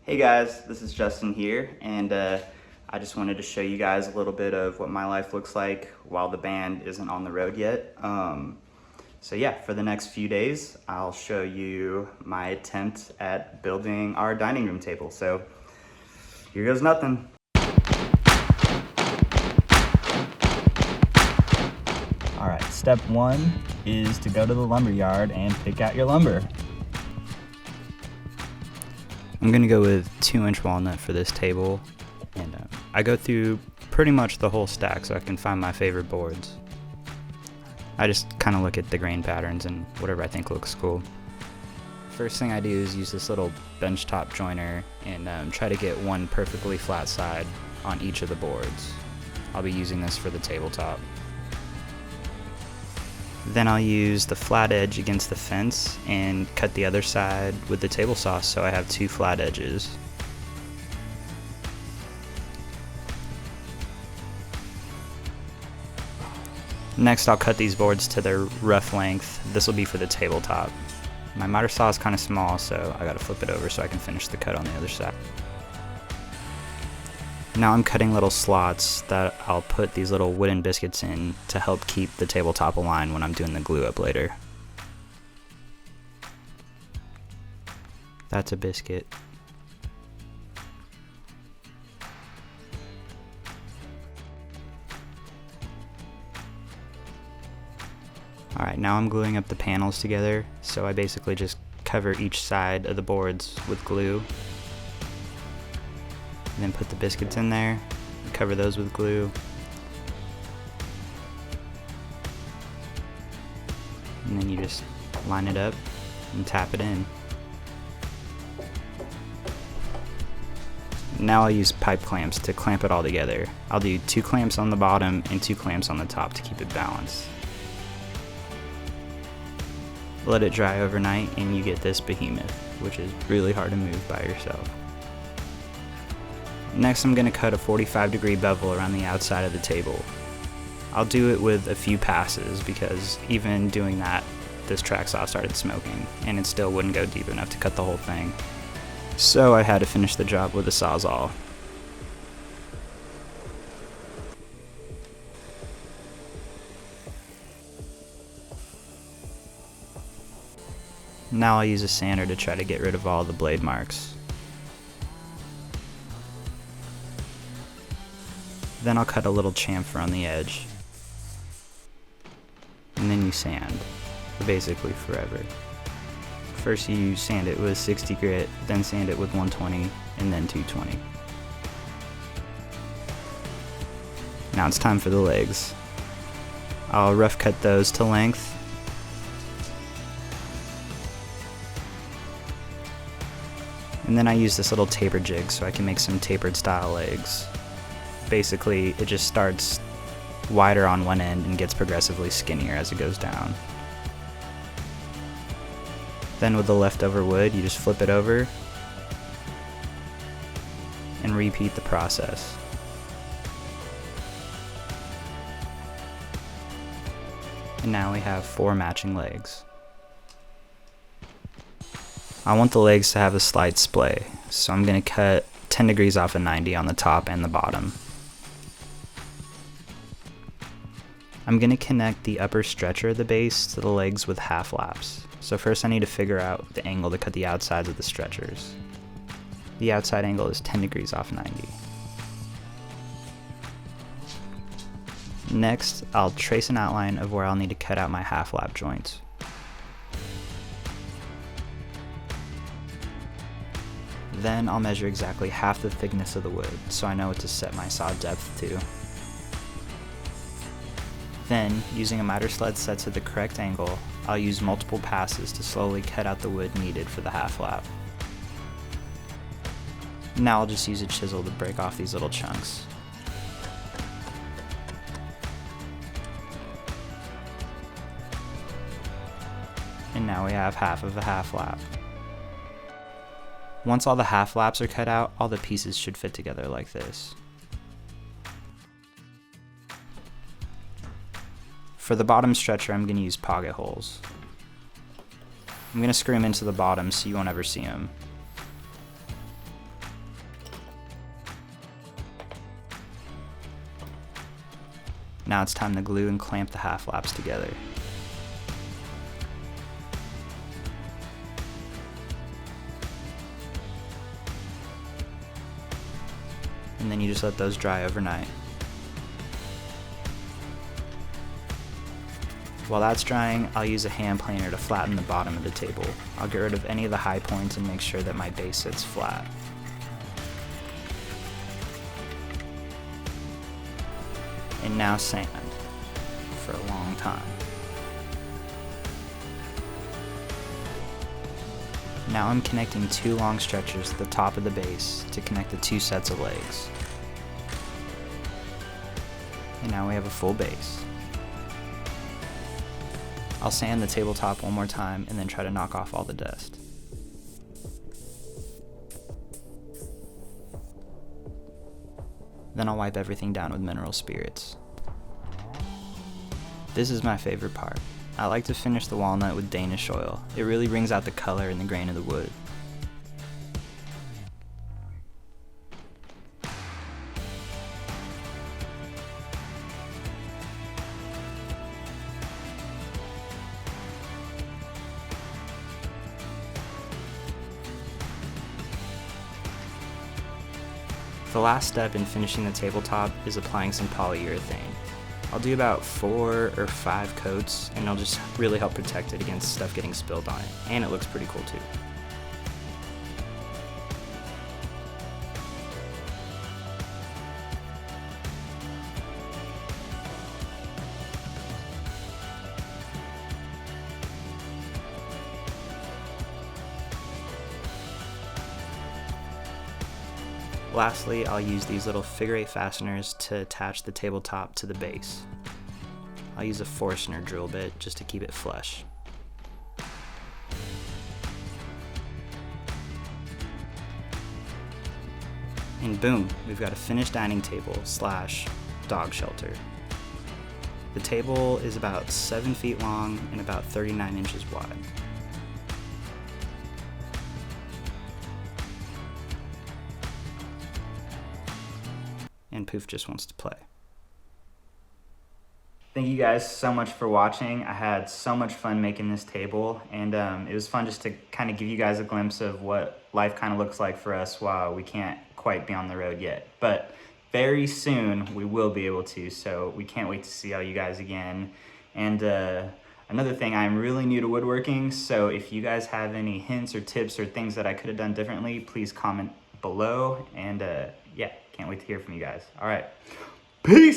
Hey guys, this is Justin here, and I just wanted to show you guys a little bit of what my life looks like while the band isn't on the road yet. So yeah, for the next few days, I'll show you my attempt at building our dining room table. So here goes nothing. All right, step one is to go to the lumber yard and pick out your lumber. I'm gonna go with 2-inch walnut for this table, and I go through pretty much the whole stack so I can find my favorite boards. I just kind of look at the grain patterns and whatever I think looks cool. First thing I do is use this little benchtop joiner and try to get one perfectly flat side on each of the boards. I'll be using this for the tabletop. Then I'll use the flat edge against the fence and cut the other side with the table saw so I have two flat edges. Next I'll cut these boards to their rough length. This will be for the tabletop. My miter saw is kind of small, so I gotta flip it over so I can finish the cut on the other side. Now I'm cutting little slots that I'll put these little wooden biscuits in to help keep the tabletop aligned when I'm doing the glue up later. That's a biscuit. Alright, now I'm gluing up the panels together, so I basically just cover each side of the boards with glue. And then put the biscuits in there, cover those with glue. And then you just line it up and tap it in. Now I'll use pipe clamps to clamp it all together. I'll do 2 clamps on the bottom and 2 clamps on the top to keep it balanced. Let it dry overnight and you get this behemoth, which is really hard to move by yourself. Next I'm going to cut a 45-degree bevel around the outside of the table. I'll do it with a few passes because even doing that, this track saw started smoking and it still wouldn't go deep enough to cut the whole thing. So I had to finish the job with a sawzall. Now I'll use a sander to try to get rid of all the blade marks. Then I'll cut a little chamfer on the edge. And then you sand, basically forever. First you sand it with 60 grit, then sand it with 120, and then 220. Now it's time for the legs. I'll rough cut those to length. And then I use this little taper jig so I can make some tapered style legs. Basically, it just starts wider on one end and gets progressively skinnier as it goes down. Then with the leftover wood, you just flip it over and repeat the process. And now we have 4 matching legs. I want the legs to have a slight splay, so I'm going to cut 10 degrees off of 90 on the top and the bottom. I'm going to connect the upper stretcher of the base to the legs with half laps. So first I need to figure out the angle to cut the outsides of the stretchers. The outside angle is 10 degrees off 90. Next, I'll trace an outline of where I'll need to cut out my half lap joints. Then I'll measure exactly half the thickness of the wood so I know what to set my saw depth to. Then, using a miter sled set to the correct angle, I'll use multiple passes to slowly cut out the wood needed for the half lap. Now I'll just use a chisel to break off these little chunks. And now we have half of a half lap. Once all the half laps are cut out, all the pieces should fit together like this. For the bottom stretcher, I'm going to use pocket holes. I'm going to screw them into the bottom so you won't ever see them. Now it's time to glue and clamp the half laps together. And then you just let those dry overnight. While that's drying, I'll use a hand planer to flatten the bottom of the table. I'll get rid of any of the high points and make sure that my base sits flat. And now sand for a long time. Now I'm connecting 2 long stretchers to the top of the base to connect the 2 sets of legs. And now we have a full base. I'll sand the tabletop one more time and then try to knock off all the dust. Then I'll wipe everything down with mineral spirits. This is my favorite part. I like to finish the walnut with Danish oil. It really brings out the color and the grain of the wood. The last step in finishing the tabletop is applying some polyurethane. I'll do about 4 or 5 coats, and it'll just really help protect it against stuff getting spilled on it, and it looks pretty cool too. Lastly, I'll use these little figure 8 fasteners to attach the tabletop to the base. I'll use a Forstner drill bit just to keep it flush. And boom, we've got a finished dining table / dog shelter. The table is about 7 feet long and about 39 inches wide. And Poof just wants to play. Thank you guys so much for watching. I had so much fun making this table, and it was fun just to kind of give you guys a glimpse of what life kind of looks like for us while we can't quite be on the road yet. But very soon we will be able to, so we can't wait to see all you guys again. And another thing, I'm really new to woodworking, so if you guys have any hints or tips or things that I could have done differently, please comment below. And yeah, can't wait to hear from you guys. All right, peace.